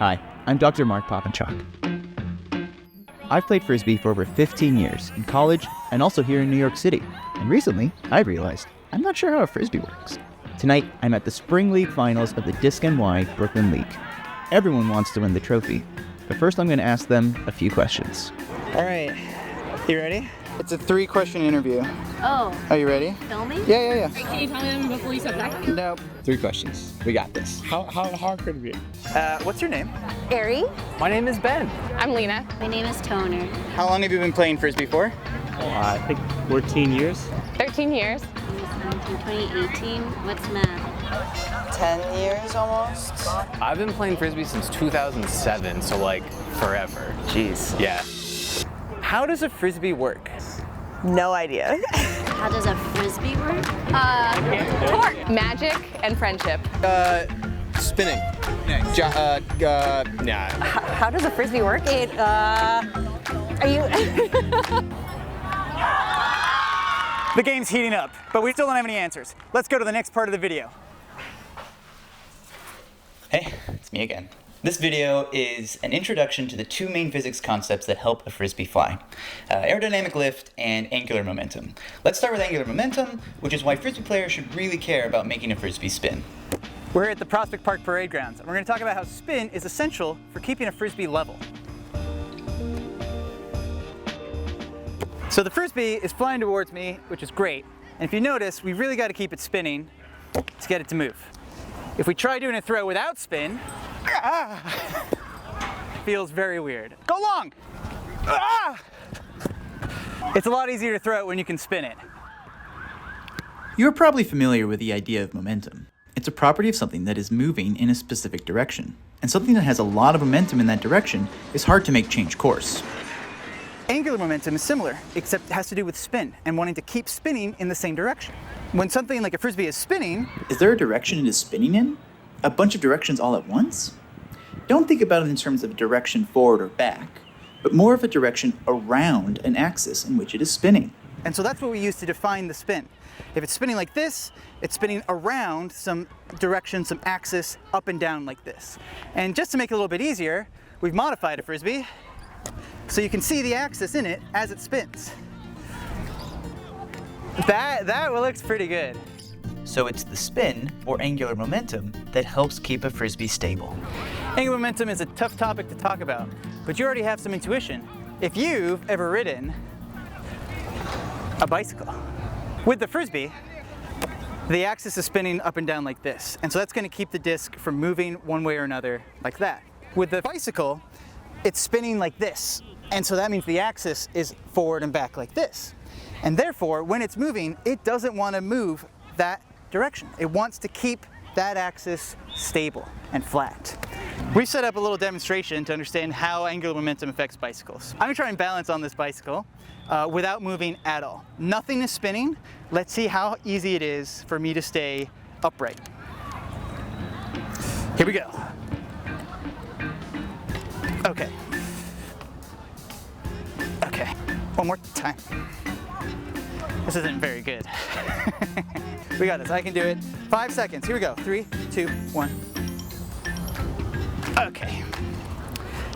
Hi, I'm Dr. Mark Popinchalk. I've played Frisbee for over 15 years, in college and also here in New York City. And recently, I realized I'm not sure how a Frisbee works. Tonight, I'm at the Spring League Finals of the Disc NY Brooklyn League. Everyone wants to win the trophy, but first I'm going to ask them a few questions. All right, you ready? It's a 3-question interview. Oh. Are you ready? Filming? Yeah. Wait, can you tell them before you step back? Nope. 3 questions. We got this. How hard could it be? What's your name? Ari. My name is Ben. I'm Lena. My name is Toner. How long have you been playing Frisbee for? I think 14 years. 13 years. 2018. What's math? 10 years almost. I've been playing Frisbee since 2007, so like forever. Jeez. Yeah. How does a Frisbee work? No idea. How does a Frisbee work? Torque. Magic and friendship. Spinning. Nah. How does a Frisbee work? Are you? The game's heating up, but we still don't have any answers. Let's go to the next part of the video. Hey, it's me again. This video is an introduction to the 2 main physics concepts that help a Frisbee fly. Aerodynamic lift and angular momentum. Let's start with angular momentum, which is why Frisbee players should really care about making a Frisbee spin. We're at the Prospect Park Parade Grounds, and we're going to talk about how spin is essential for keeping a Frisbee level. So the Frisbee is flying towards me, which is great. And if you notice, we really got to keep it spinning to get it to move. If we try doing a throw without spin, feels very weird. Go long! It's a lot easier to throw it when you can spin it. You're probably familiar with the idea of momentum. It's a property of something that is moving in a specific direction. And something that has a lot of momentum in that direction is hard to make change course. Angular momentum is similar, except it has to do with spin and wanting to keep spinning in the same direction. When something like a Frisbee is spinning... Is there a direction it is spinning in? A bunch of directions all at once? Don't think about it in terms of a direction forward or back, but more of a direction around an axis in which it is spinning. And so that's what we use to define the spin. If it's spinning like this, it's spinning around some direction, some axis, up and down like this. And just to make it a little bit easier, we've modified a Frisbee so you can see the axis in it as it spins. That looks pretty good. So it's the spin, or angular momentum, that helps keep a Frisbee stable. Angular momentum is a tough topic to talk about, but you already have some intuition. If you've ever ridden a bicycle, with the Frisbee, the axis is spinning up and down like this, and so that's going to keep the disc from moving one way or another like that. With the bicycle, it's spinning like this, and so that means the axis is forward and back like this. And therefore, when it's moving, it doesn't want to move that direction. It wants to keep that axis stable and flat. We set up a little demonstration to understand how angular momentum affects bicycles. I'm going to try and balance on this bicycle without moving at all. Nothing is spinning. Let's see how easy it is for me to stay upright. Here we go. Okay. Okay. One more time. This isn't very good. We got this. I can do it. 5 seconds. Here we go. 3, 2, 1. Okay.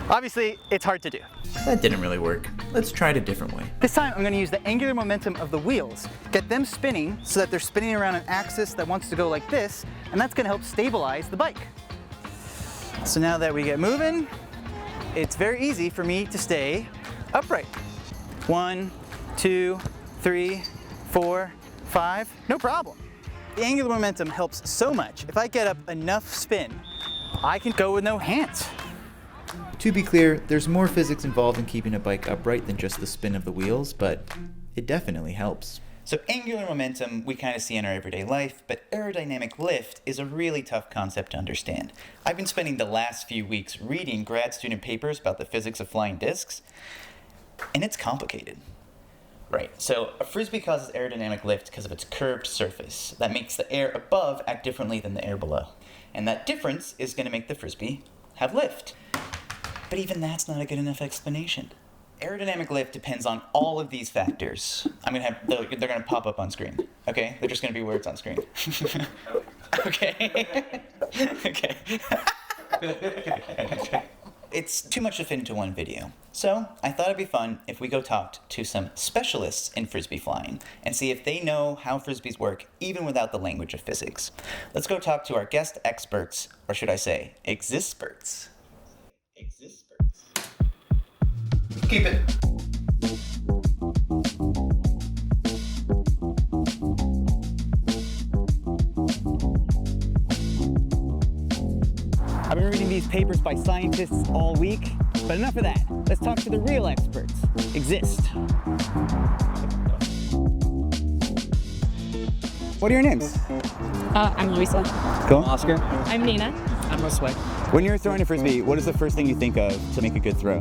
Obviously, it's hard to do. That didn't really work. Let's try it a different way. This time, I'm going to use the angular momentum of the wheels, get them spinning so that they're spinning around an axis that wants to go like this, and that's going to help stabilize the bike. So now that we get moving, it's very easy for me to stay upright. 1, 2, 3, 4, 5, no problem. The angular momentum helps so much. If I get up enough spin, I can go with no hands. To be clear, there's more physics involved in keeping a bike upright than just the spin of the wheels, but it definitely helps. So angular momentum we kind of see in our everyday life, but aerodynamic lift is a really tough concept to understand. I've been spending the last few weeks reading grad student papers about the physics of flying discs, and it's complicated. Right, so a Frisbee causes aerodynamic lift because of its curved surface. That makes the air above act differently than the air below. And that difference is going to make the Frisbee have lift. But even that's not a good enough explanation. Aerodynamic lift depends on all of these factors. They're going to pop up on screen, okay? They're just going to be words on screen. Okay. Okay. it's too much to fit into one video. So I thought it'd be fun if we go talk to some specialists in Frisbee flying and see if they know how Frisbees work even without the language of physics. Let's go talk to our guest experts, or should I say, XISTperts. Keep it. I've been reading these papers by scientists all week, but enough of that. Let's talk to the real experts. XIST. What are your names? I'm Luisa. Cool. Oscar. I'm Lena. I'm Josue. When you're throwing a Frisbee, what is the first thing you think of to make a good throw?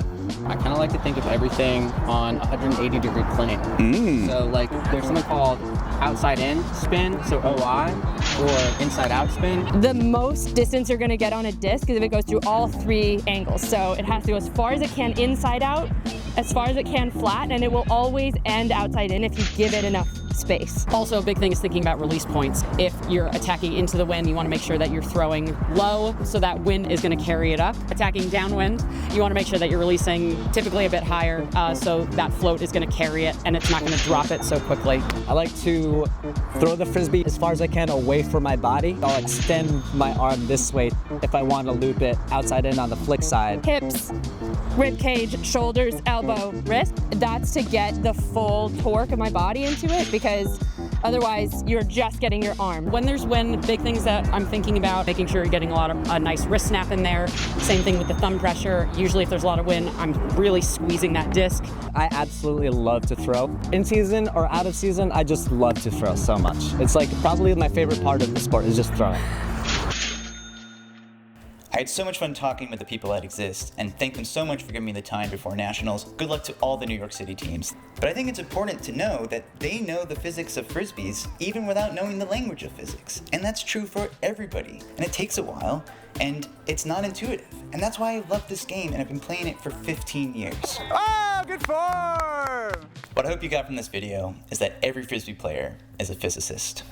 I kind of like to think of everything on 180-degree plane. So like there's something called outside in spin, so OI, or inside out spin. The most distance you're going to get on a disc is if it goes through all three angles. So it has to go as far as it can inside out, as far as it can flat, and it will always end outside in if you give it enough space. Also, a big thing is thinking about release points. If you're attacking into the wind, you want to make sure that you're throwing low, so that wind is going to carry it up. Attacking downwind, you want to make sure that you're releasing typically a bit higher, so that float is going to carry it and it's not going to drop it so quickly. I like to throw the Frisbee as far as I can away from my body. I'll extend my arm this way if I want to loop it outside in on the flick side. Hips, rib cage, shoulders, elbow, wrist. That's to get the full torque of my body into it, because otherwise you're just getting your arm. When there's wind, big things that I'm thinking about, making sure you're getting a nice wrist snap in there. Same thing with the thumb pressure. Usually if there's a lot of wind, I'm really squeezing that disc. I absolutely love to throw. In season or out of season, I just love to throw so much. It's like probably my favorite part of the sport is just throwing. I had so much fun talking with the people at XIST, and thank them so much for giving me the time before Nationals. Good luck to all the New York City teams. But I think it's important to know that they know the physics of Frisbees even without knowing the language of physics. And that's true for everybody. And it takes a while, and it's not intuitive. And that's why I love this game, and I've been playing it for 15 years. Oh, good form! What I hope you got from this video is that every Frisbee player is a physicist.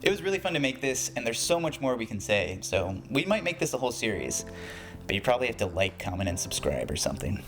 It was really fun to make this, and there's so much more we can say, so we might make this a whole series. But you probably have to like, comment, and subscribe or something.